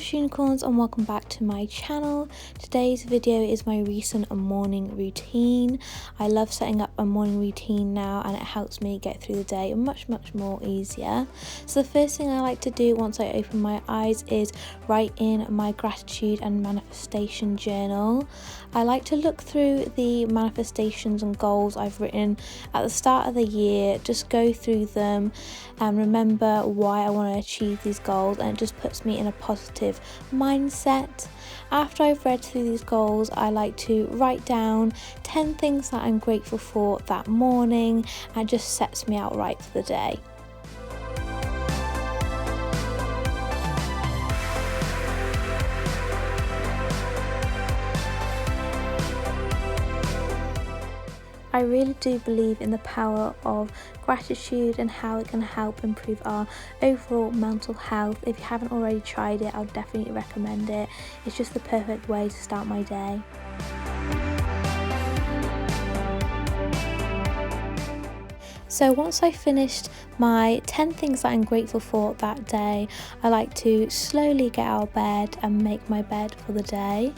Hush Unicorns, and welcome back to my channel. Today's video is my recent morning routine. I love setting up a morning routine now, and it helps me get through the day much more easier. So the first thing I like to do once I open my eyes is write in my gratitude and manifestation journal. I like to look through the manifestations and goals I've written at the start of the year, just go through them and remember why I want to achieve these goals, and it just puts me in a positive mindset. After I've read through these goals, I like to write down 10 things that I'm grateful for that morning, and it just sets me out right for the day. I really do believe in the power of gratitude and how it can help improve our overall mental health. If you haven't already tried it, I would definitely recommend it. It's just the perfect way to start my day. So once I finished my 10 things that I'm grateful for that day, I like to slowly get out of bed and make my bed for the day.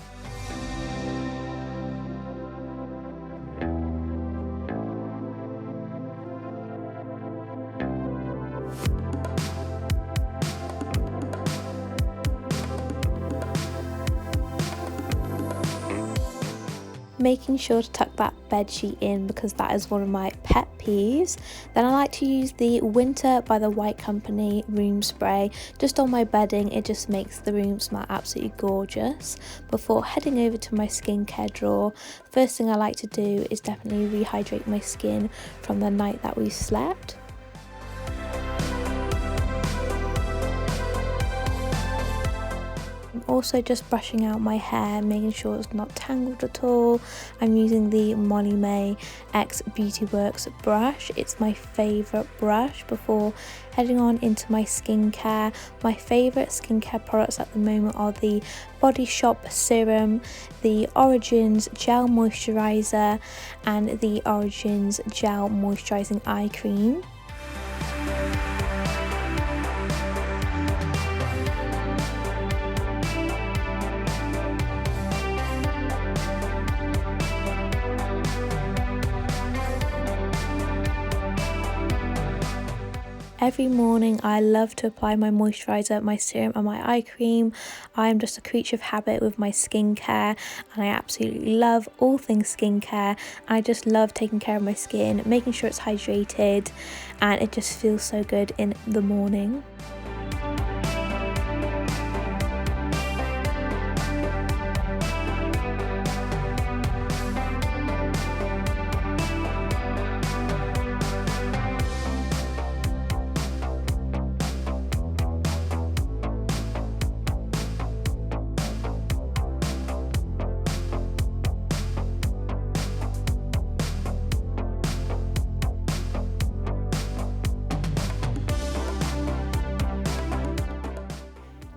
Making sure to tuck that bed sheet in, because that is one of my pet peeves. Then I like to use the Winter by the White Company room spray just on my bedding. It just makes the room smell absolutely gorgeous. Before heading over to my skincare drawer, first thing I like to do is definitely rehydrate my skin from the night that we slept. I'm also just brushing out my hair, making sure it's not tangled at all. I'm using the Molly May X Beauty Works brush. It's my favourite brush. Before heading on into my skincare, my favourite skincare products at the moment are the Body Shop Serum, the Origins Gel Moisturiser, and the Origins Gel Moisturising Eye Cream. Every morning I love to apply my moisturiser, my serum and my eye cream. I am just a creature of habit with my skincare, and I absolutely love all things skincare. I just love taking care of my skin, making sure it's hydrated, and it just feels so good in the morning.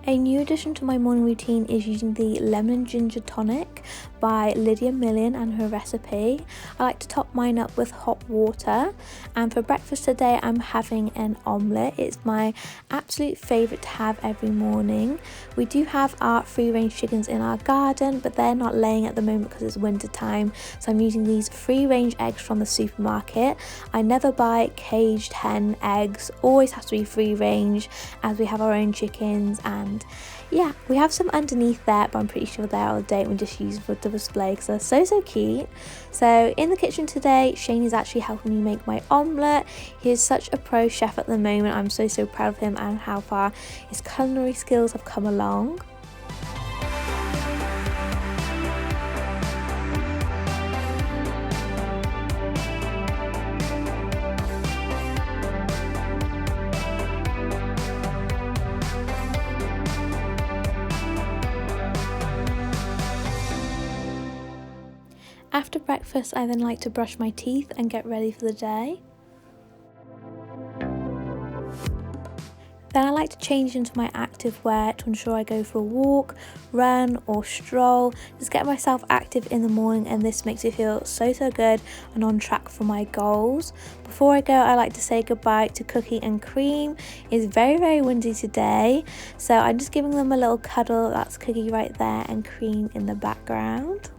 A new addition to my morning routine is using the lemon and ginger tonic by Lydia Million and her recipe. I like to top mine up with hot water, and for breakfast today I'm having an omelette. It's my absolute favourite to have every morning. We do have our free range chickens in our garden, but they're not laying at the moment because it's winter time, so I'm using these free range eggs from the supermarket. I never buy caged hen eggs, always has to be free range, as we have our own chickens. And yeah, we have some underneath there, but I'm pretty sure they're out of date. We just use for the display because they're so cute. So in the kitchen today, Shane is actually helping me make my omelette. He is such a pro chef at the moment. I'm so proud of him and how far his culinary skills have come along. After breakfast, I then like to brush my teeth and get ready for the day. Then I like to change into my active wear to ensure I go for a walk, run or stroll. Just get myself active in the morning, and this makes me feel so good and on track for my goals. Before I go, I like to say goodbye to Cookie and Cream. It's very windy today, so I'm just giving them a little cuddle. That's Cookie right there and Cream in the background.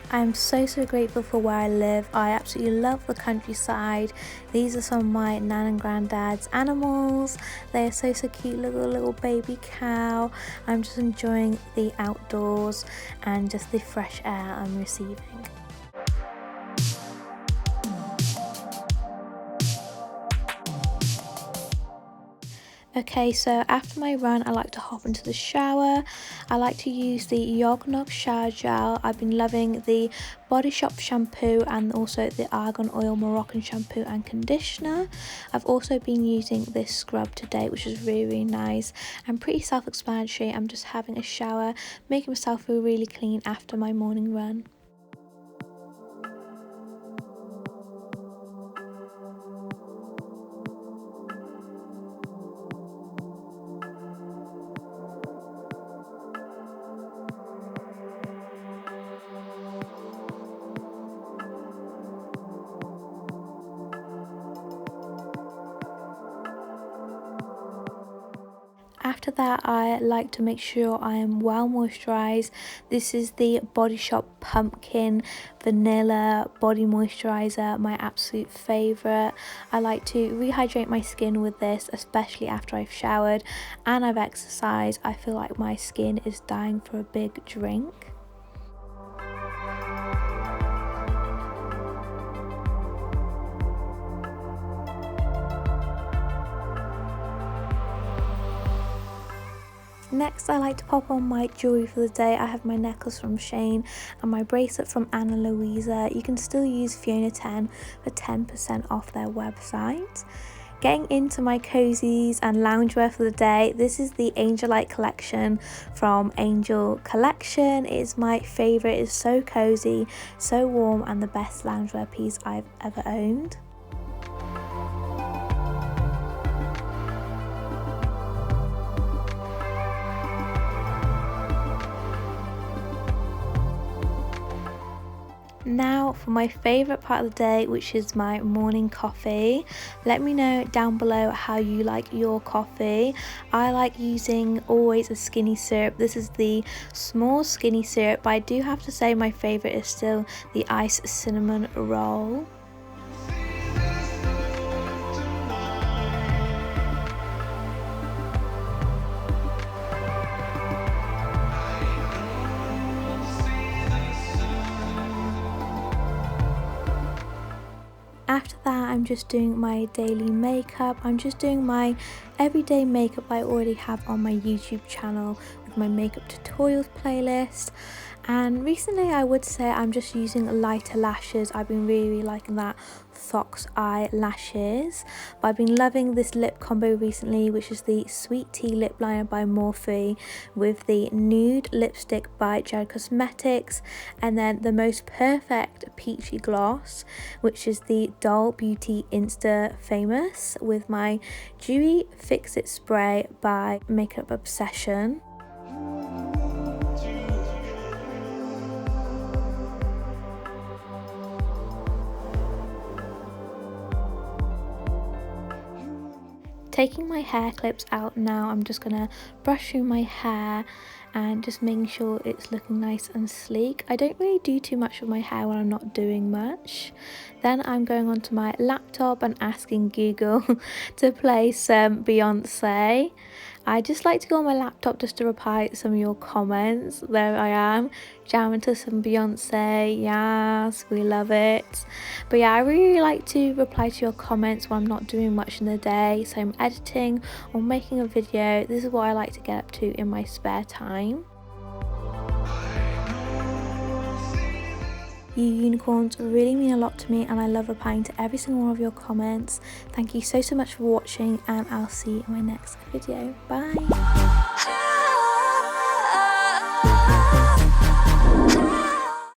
I'm so grateful for where I live. I absolutely love the countryside. These are some of my nan and granddad's animals. They are so cute. Look at the little baby cow. I'm just enjoying the outdoors and just the fresh air I'm receiving. Okay, so after my run, I like to hop into the shower. I like to use the Yognog shower gel. I've been loving the Body Shop shampoo and also the Argan Oil Moroccan shampoo and conditioner. I've also been using this scrub today, which is really nice and pretty self-explanatory. I'm just having a shower, making myself feel really clean after my morning run. After that, I like to make sure I am well moisturised. This is the Body Shop Pumpkin Vanilla Body Moisturiser, my absolute favourite. I like to rehydrate my skin with this, especially after I've showered and I've exercised. I feel like my skin is dying for a big drink. Next, I like to pop on my jewellery for the day. I have my necklace from Shane and my bracelet from Anna Louisa. You can still use Fiona 10 for 10% off their website. Getting into my cozies and loungewear for the day. This is the Angel Light collection from Angel Collection. It is my favourite. It's so cozy, so warm, and the best loungewear piece I've ever owned. Now for my favourite part of the day, which is my morning coffee. Let me know down below how you like your coffee. I like using always a skinny syrup. This is the small skinny syrup, but I do have to say my favourite is still the iced cinnamon roll. After that, I'm just doing my daily makeup. I'm just doing my everyday makeup I already have on my YouTube channel with my makeup tutorials playlist. And recently I would say I'm just using lighter lashes. I've been really liking that Fox Eye lashes. But I've been loving this lip combo recently, which is the Sweet Tea Lip Liner by Morphe with the Nude Lipstick by Jared Cosmetics, and then the Most Perfect Peachy Gloss, which is the Doll Beauty Insta Famous with my Dewy Fix It Spray by Makeup Obsession. Taking my hair clips out now, I'm just gonna brush through my hair and just making sure it's looking nice and sleek. I don't really do too much with my hair when I'm not doing much. Then I'm going onto my laptop and asking Google to play some Beyonce. I just like to go on my laptop just to reply to some of your comments. There I am, jamming to some Beyonce. Yes, we love it. But yeah, I really like to reply to your comments when I'm not doing much in the day. So I'm editing or making a video. This is what I like to get up to in my spare time. You unicorns really mean a lot to me, and I love replying to every single one of your comments. Thank you so much for watching, and I'll see you in my next video. Bye!